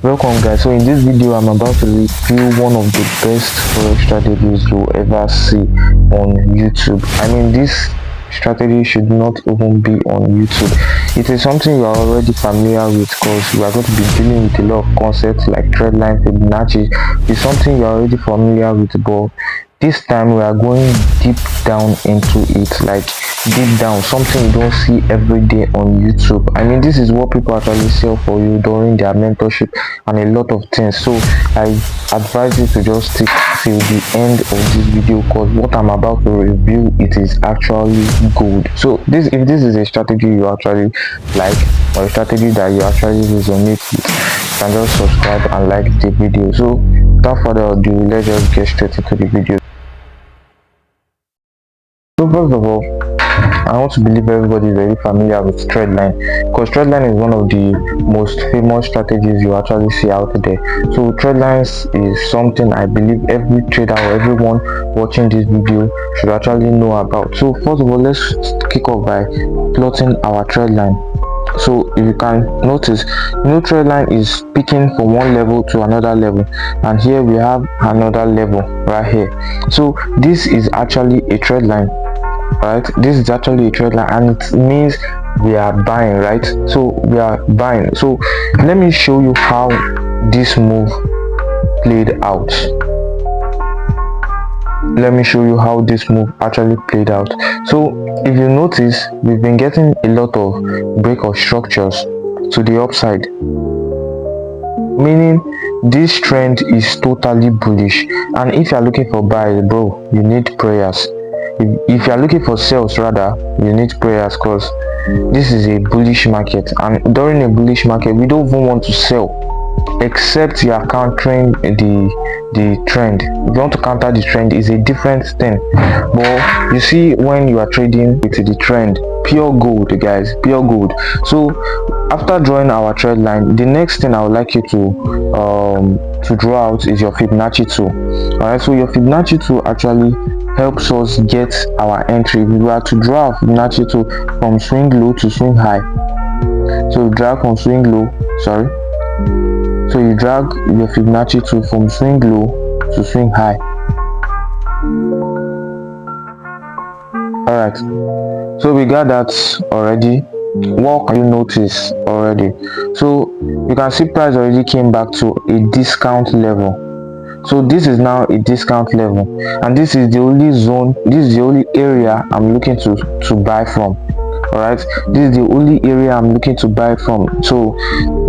Welcome guys. So in this video I'm about to review one of the best forex strategies you'll ever see on YouTube. I mean, this strategy should not even be on YouTube. It is something you are already familiar with because we are going to be dealing with a lot of concepts like trend line, Fibonacci. It's something you are already familiar with, but this time we are going deep down into it, like deep down, something you don't see every day on YouTube. I mean, this is what people actually sell for you during their mentorship and a lot of things. So I advise you to just stick till the end of this video because what I'm about to review, it is actually gold. So if this is a strategy you actually like, or a strategy that you actually resonate with, you can just subscribe and like the video. So without further ado, let's just get straight into the video. So first of all, I want to believe everybody is very familiar with trend line, because trend line is one of the most famous strategies you actually see out there. So trend lines is something I believe every trader or everyone watching this video should actually know about. So first of all, let's kick off by plotting our trend line. So if you can notice, trend line is picking from one level to another level, and here we have another level right here. So this is actually a trend line, right? This is actually a trend line, and it means we are buying, right? So we are buying. So let me show you how this move played out. Let me show you how this move actually played out. So if you notice, we've been getting a lot of break of structures to the upside, meaning this trend is totally bullish. And if you're looking for buys, bro, you need prayers. If you're looking for sales, rather, you need prayers, because this is a bullish market, and during a bullish market we don't even want to sell except you are countering the trend. If you want to counter the trend, is a different thing. But you see, when you are trading with the trend, pure gold, guys, pure gold. So after drawing our trend line, the next thing I would like you to draw out is your Fibonacci tool. All right, so your Fibonacci tool actually helps us get our entry. We are to draw our Fibonacci tool from swing low to swing high. So drag from swing low, so you drag your Fibonacci tool from swing low to swing high. All right, so we got that already. What can you notice already? So you can see price already came back to a discount level. So this is now a discount level, and this is the only zone, this is the only area I'm looking to buy from. All right, this is the only area I'm looking to buy from. So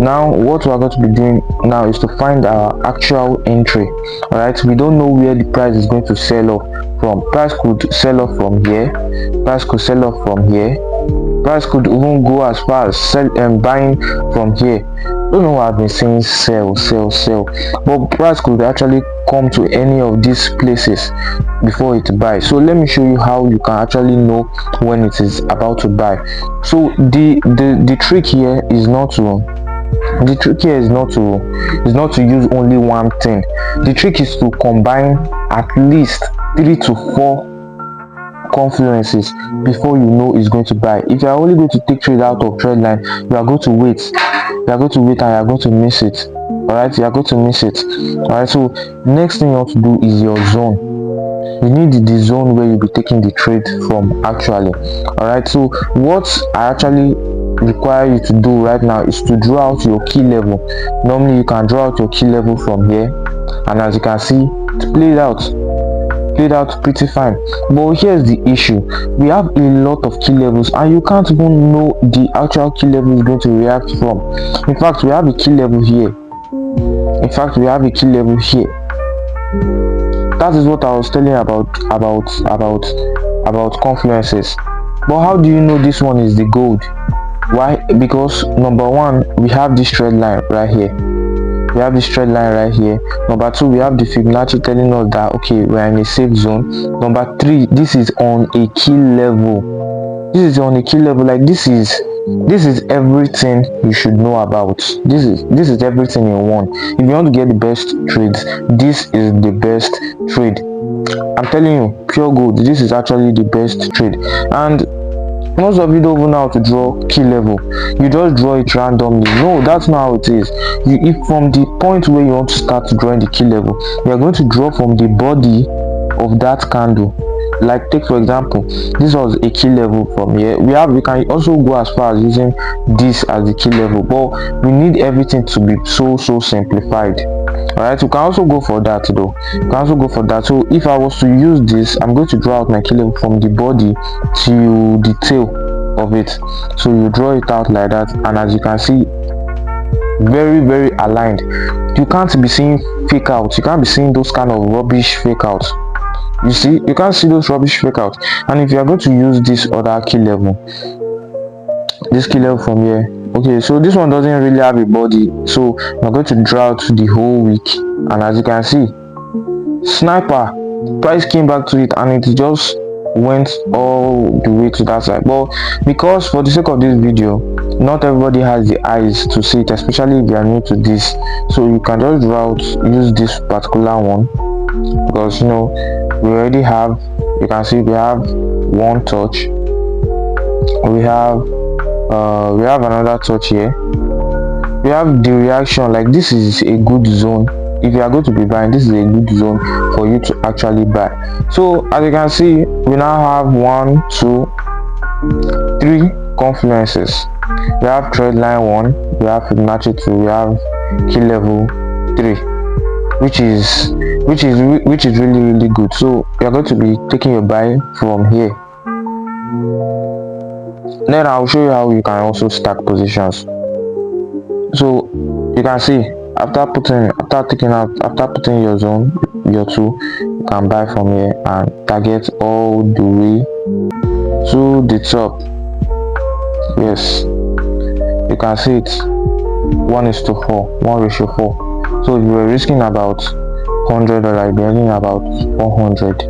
now what we're going to be doing now is to find our actual entry. All right, we don't know where the price is going to sell off from. Price could sell off from here, price could sell off from here, price could even go as far as buying from here. Don't know why I've been saying sell, but price could actually come to any of these places before it buys. So let me show you how you can actually know when it is about to buy. So the trick here is not to use only one thing. The trick is to combine at least 3 to 4 confluences before you know it's going to buy. If you are only going to take trade out of trend line, you are going to wait and you are going to miss it. All right, you are going to miss it. All right, so next thing you want to do is your zone. You need the zone where you'll be taking the trade from actually. All right, so what I actually require you to do right now is to draw out your key level. Normally you can draw out your key level from here, and as you can see, it played out pretty fine. But here's the issue: we have a lot of key levels, and you can't even know the actual key level is going to react from. In fact, we have a key level here. That is what I was telling you about confluences. But how do you know this one is the gold? Why? Because number one, we have this trend line right here. Number two, we have the Fibonacci telling us that okay, we are in a safe zone. Number three, this is on a key level. Like this is everything you should know about. This is everything in one. If you want to get the best trades, this is the best trade. I'm telling you, pure gold, this is actually the best trade. And Most of you don't even know how to draw key level. You just draw it randomly. No, that's not how it is. If from the point where you want to start drawing the key level, you are going to draw from the body of that candle. Like take for example, this was a key level from here. We can also go as far as using this as the key level, but we need everything to be so simplified. All right, we can also go for that though. You can also go for that. So if I was to use this, I'm going to draw out my key level from the body to the tail of it. So you draw it out like that, and as you can see, very aligned. You can't be seeing fake out. You can't be seeing those kind of rubbish fake outs. You see, you can't see those rubbish fake outs. And if you are going to use this other key level, this key level from here, okay, so this one doesn't really have a body, so I'm going to draw out the whole wick, and as you can see, sniper price came back to it, and it just went all the way to that side. But because for the sake of this video, not everybody has the eyes to see it, especially if you are new to this, so you can just draw out, use this particular one, because you know we already have, you can see we have one touch, we have another touch here, we have the reaction. Like this is a good zone. If you are going to be buying, this is a good zone for you to actually buy. So as you can see, we now have 1, 2, 3 confluences. We have trend line 1, we have Fibonacci 2, we have key level 3, which is really good. So you are going to be taking your buy from here. Then I'll show you how you can also stack positions. So you can see after putting your zone, your 2, you can buy from here and target all the way to the top. Yes, you can see it, 1:4, 1:4. So if you were risking about $100, you'll be earning about 400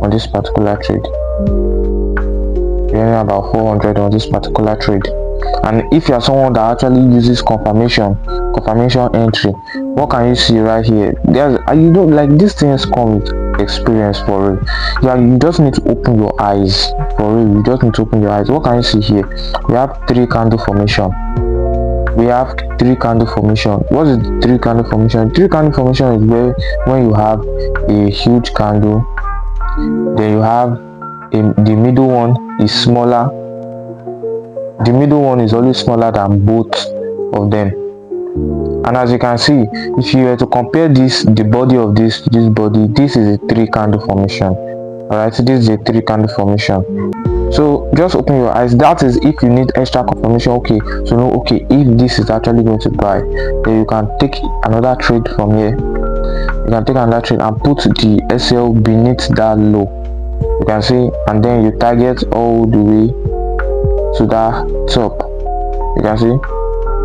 on this particular trade. You're earning about 400 on this particular trade. And if you are someone that actually uses confirmation entry, what can you see right here? You know, like these things come with experience for real. You just need to open your eyes for real. You just need to open your eyes. What can you see here? We have 3 candle formation. We have 3 candle formation. What is 3 candle formation? 3 candle formation is where when you have a huge candle, then you have the middle one is smaller. The middle one is always smaller than both of them. And as you can see, if you were to compare the body of this body, this is a 3 candle formation. All right, so this is a 3 candle formation. So just open your eyes. That is if you need extra confirmation. Okay, so no, okay, if this is actually going to buy, then you can take another trade from here. You can take another trade and put the SL beneath that low. You can see, and then you target all the way to that top. You can see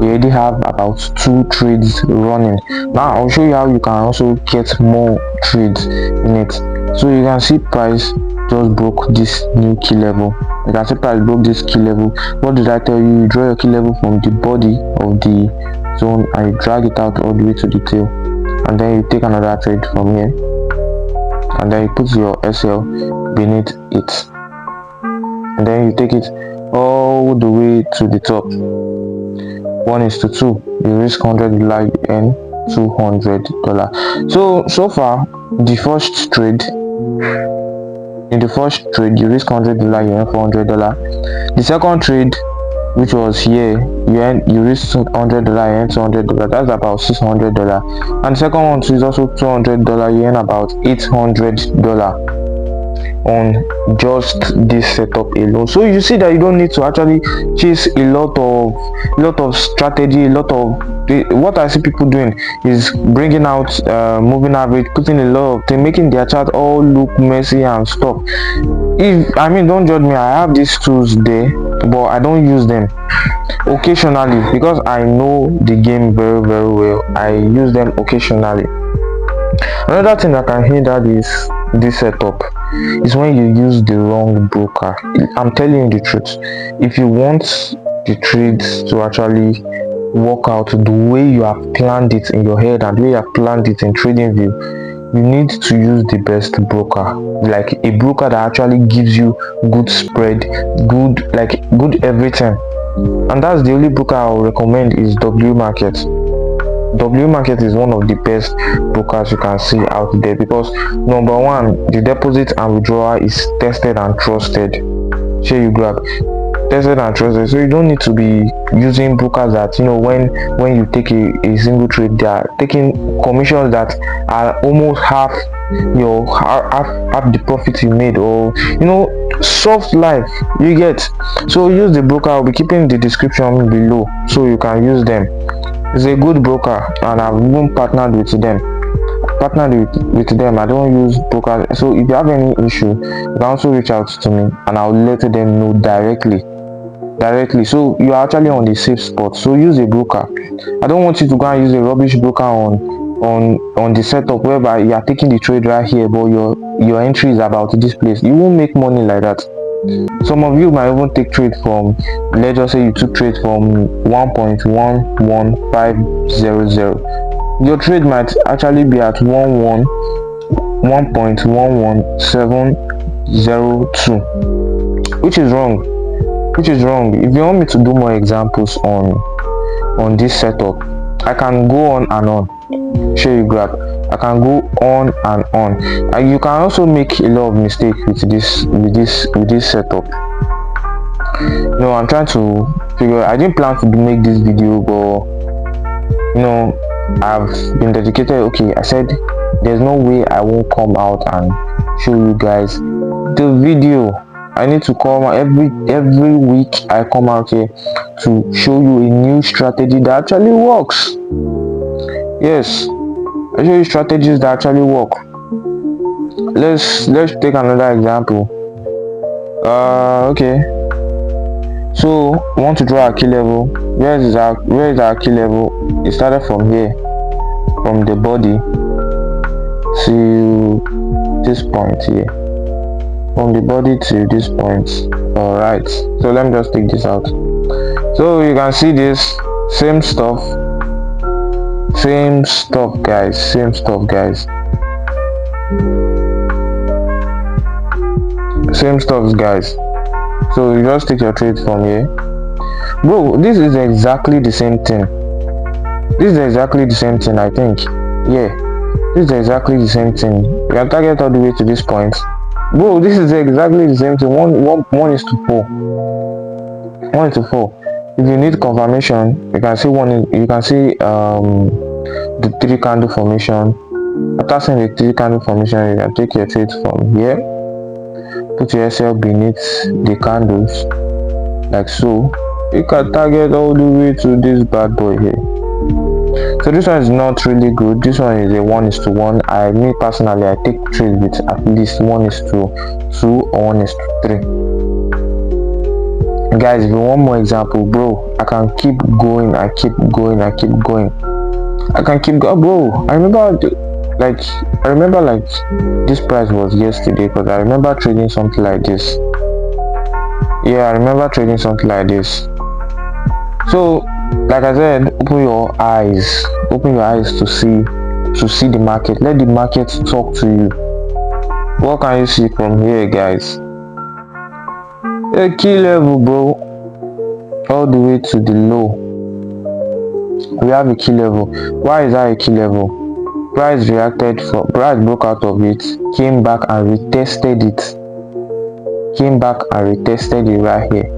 you already have about 2 trades running. Now I'll show you how you can also get more trades in it. So you can see price just broke this new key level. You can see price broke this key level. What did I tell you? You draw your key level from the body of the zone and you drag it out all the way to the tail, and then you take another trade from here, and then you put your SL beneath it, and then you take it all the way to the top. 1:2. You risk $100, you earn $200. So far, the first trade, in the first trade you risk $100, you earn $400. The second trade, which was here, you risk $100, you earn $200. That's about $600. And the second one too is also $200, you earn about $800 on just this setup alone. So you see that you don't need to actually chase a lot of strategy. What I see people doing is bringing out moving average, putting a lot of things, making their chart all look messy and stuff. Don't judge me, I have these tools there, but I don't use them. Occasionally, because I know the game very well, I use them occasionally. Another thing that can hinder this setup is when you use the wrong broker. I'm telling you the truth. If you want the trades to actually work out the way you have planned it in your head and the way you have planned it in TradingView, you need to use the best broker, like a broker that actually gives you good spread, good everything. And that's the only broker I'll recommend is W Market. W Market is one of the best brokers you can see out there, because number one, the deposit and withdrawal is tested and trusted. Share you grab tested and trusted, so you don't need to be using brokers that, you know, when you take a single trade, they are taking commissions that are almost half the profit you made, or you know, soft life you get. So use the broker. I'll be keeping the description below so you can use them. It's a good broker, and I've even partnered with them. I don't use brokers. So if you have any issue, you can also reach out to me and I'll let them know directly. So you are actually on the safe spot. So use a broker. I don't want you to go and use a rubbish broker on the setup whereby you are taking the trade right here, but your entry is about this place. You won't make money like that. Some of you might even take trade from, let's just say you took trade from 1.11500. Your trade might actually be at 1.11702, which is wrong. If you want me to do more examples on this setup, I can go on and on. Show you grab. I can go on and on, and you can also make a lot of mistakes with this setup. You know, I'm trying to figure. I didn't plan to make this video, but you know, I've been dedicated. Okay, I said there's no way I won't come out and show you guys the video. I need to come every week. I come out here to show you a new strategy that actually works. Yes, I show you strategies that actually work. Let's take another example. Okay. So we want to draw a key level. Where is our key level? It started from here, from the body to this point here. From the body to this point. Alright. So let me just take this out. So you can see this same stuff, guys. So you just take your trade from here. Bro, this is exactly the same thing. I think. Yeah, this is exactly the same thing. You can target all the way to this point. Bro, this is exactly the same thing. 1:4. If you need confirmation, you can see the 3 candle formation. After seeing the 3 candle formation, you can take your trade from here. Put your SL beneath the candles, like so. You can target all the way to this bad boy here. So this one is not really good. This one is a 1:1. Me personally, I take trades with at least 1:2 or 1:3. Guys, if you want more example, bro, I can keep going. Bro, I remember like this price was yesterday, because I remember trading something like this. Yeah, I remember trading something like this. So like I said, open your eyes to see the market. Let the market talk to you. What can you see from here, guys? A key level, bro, all the way to the low. We have a key level. Why is that a key level? Price broke out of it, came back and retested it. Right here.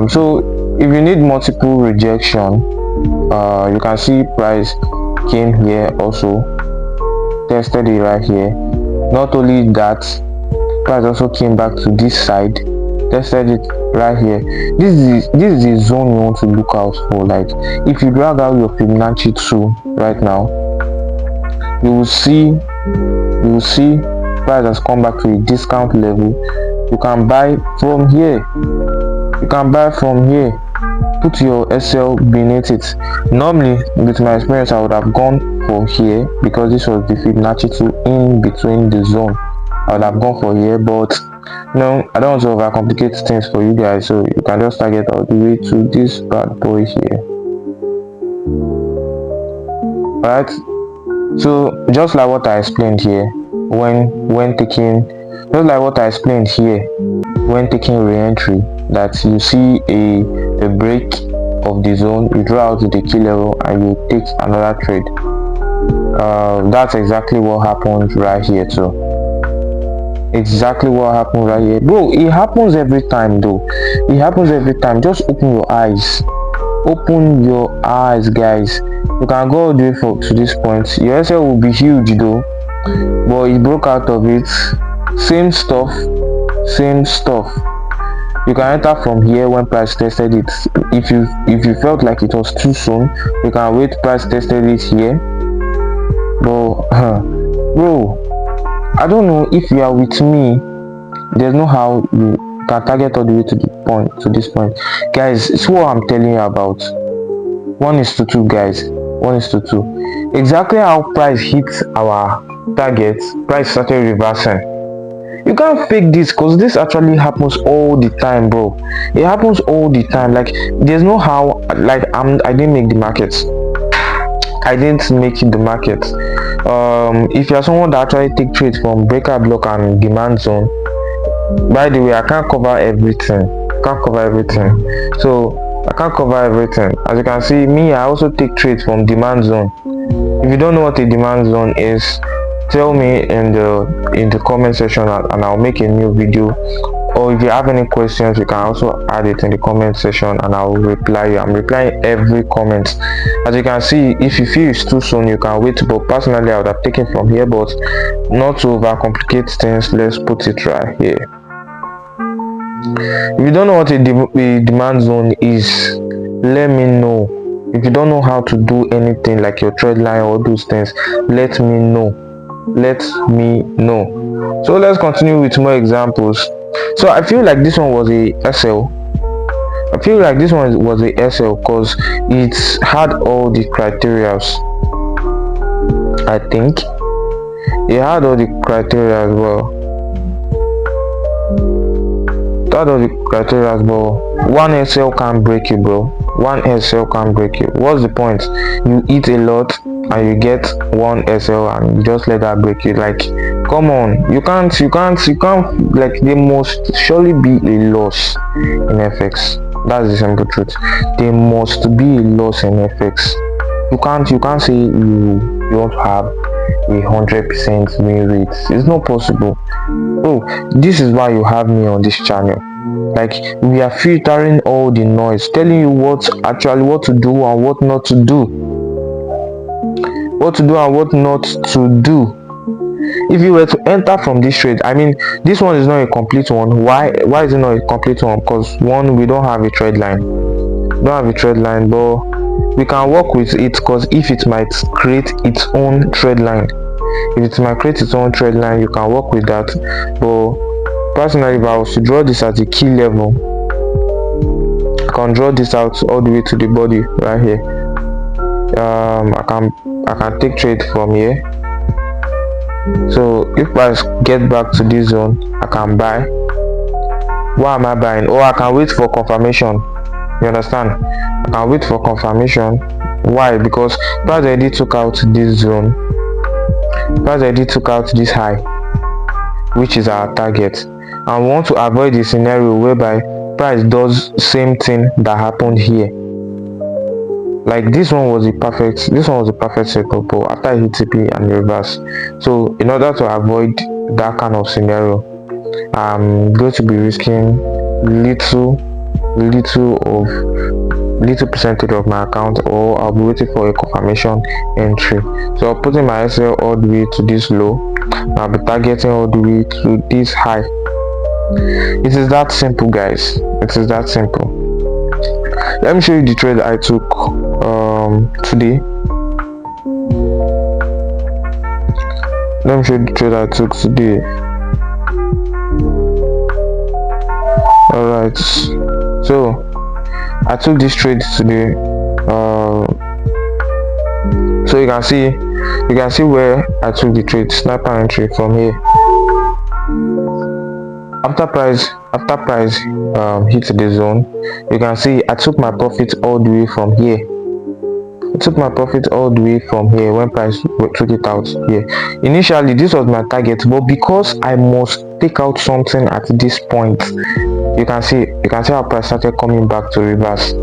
So if you need multiple rejection, you can see price came here also, tested it right here. Not only that, price also came back to this side, tested it right here. This is the zone you want to look out for. Like if you drag out your Fibonacci 2 right now, you will see price has come back to a discount level. You can buy from here. Put your SL beneath it. Normally, with my experience, I would have gone for here, because this was the Fibonacci 2 in between the zone. I would have gone for here, but no, I don't want to overcomplicate things for you guys, so you can just target all the way to this bad boy here. Alright, So just like what I explained here, when taking just like what I explained here when taking re-entry, that you see a break of the zone, you draw out to the key level and you take another trade. That's exactly what happened right here too. Exactly what happened right here, bro. It happens every time though. It happens every time. Just open your eyes. Open your eyes, guys. You can go all the way to this point. Your SL will be huge though, but it broke out of it. Same stuff. You can enter from here when price tested it. If you felt like it was too soon, you can wait. Price tested it here, but bro, I don't know if you are with me. There's no how you can target all the way to this point, guys. It's what I'm telling you about. 1:2, guys. 1:2. Exactly how price hits our target, price started reversing. You can't fake this, because this actually happens all the time, bro. It happens all the time. Like, there's no how. Like, I didn't make the market. If you're someone that actually take trades from breaker block and demand zone, by the way, I can't cover everything. So I can't cover everything. As you can see, me, I also take trades from demand zone. If you don't know what a demand zone is, tell me in the comment section and I'll make a new video. Or if you have any questions, you can also add it in the comment section and I'll reply you. I'm replying every comment. As you can see, if you feel it's too soon, you can wait. But personally, I would have taken from here, but not to overcomplicate things, let's put it right here. If you don't know what a demand zone is, let me know. If you don't know how to do anything like your trend line or those things, let me know. So let's continue with more examples. So I feel like this one was a SL. Because it had all the criterias. I think it had all the criteria as well. One SL can't break you, bro. What's the point? You eat a lot and you get one SL and you just let that break you. Like, come on, you can't. Like, there must surely be a loss in FX. That's the simple truth. There must be a loss in FX. You can't say you want to have 100% win rate. It's not possible. Oh, this is why you have me on this channel. Like, we are filtering all the noise, telling you what to do and what not to do. If you were to enter from this trade, I mean, this one is not a complete one. Why is it not a complete one? Because one, we don't have a trade line. But we can work with it, because if it might create its own trade line, you can work with that. But personally, if I was to draw this at a key level, I can draw this out all the way to the body right here. I can take trade from here. So if price get back to this zone, I can buy. Why am I buying? Or I can wait for confirmation. You understand? I can wait for confirmation. Why? Because price already took out this zone. Price already took out this high, which is our target, and we want to avoid the scenario whereby price does same thing that happened here. Like, this one was a perfect setup, but after hit TP and reverse. So in order to avoid that kind of scenario, I'm going to be risking little percentage of my account, or I'll be waiting for a confirmation entry. So I'm putting my SL all the way to this low. I'll be targeting all the way to this high. It is that simple, guys. Let me show you the trade I took today. Alright, so I took this trade today. So you can see where I took the trade. Sniper entry from here. After price hit the zone, you can see I took my profit all the way from here. took my profit all the way from here when price took it out here. Initially this was my target, but because I must take out something at this point, you can see how price started coming back to reverse,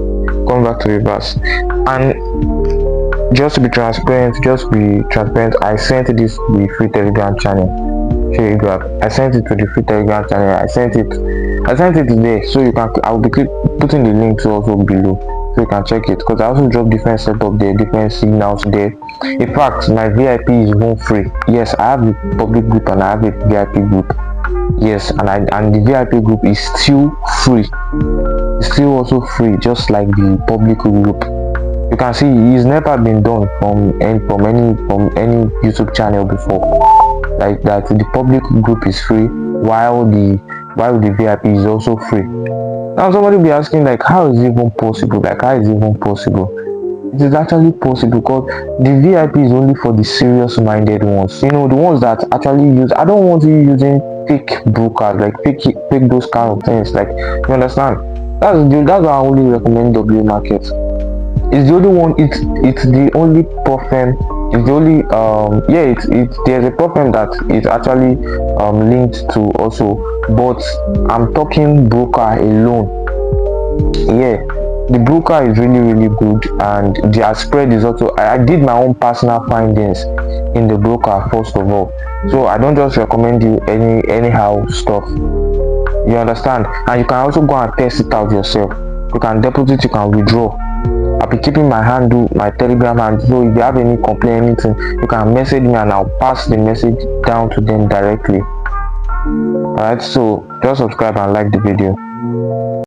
and just to be transparent, I sent this to the free Telegram channel. I sent it to the free Telegram channel. I sent it there, so you can. I'll be putting the link to also below, so you can check it, because I also drop different setup there, different signals there. In fact, my VIP is even free. Yes, I have a public group and I have a VIP group. Yes, and the VIP group is still free. It's still also free, just like the public group. You can see it's never been done from any YouTube channel before, like that. The public group is free, while the VIP is also free. Now somebody will be asking, like, how is it even possible? It is actually possible, because the VIP is only for the serious minded ones, the ones that actually use. I don't want you using fake brokers, like fake those kind of things, like, you understand. That's why I only recommend W market. It's the only one. It's the only platform. It's the only there's a platform that is actually linked to also, but I'm talking broker alone. Yeah, the broker is really good, and their spread is also. I did my own personal findings in the broker first of all, so I don't just recommend you anyhow stuff. You understand? And you can also go and test it out yourself. You can deposit, you can withdraw. I'll be keeping my handle, my Telegram handle, so if you have any complaint, anything, you can message me and I'll pass the message down to them directly. Alright, so just subscribe and like the video.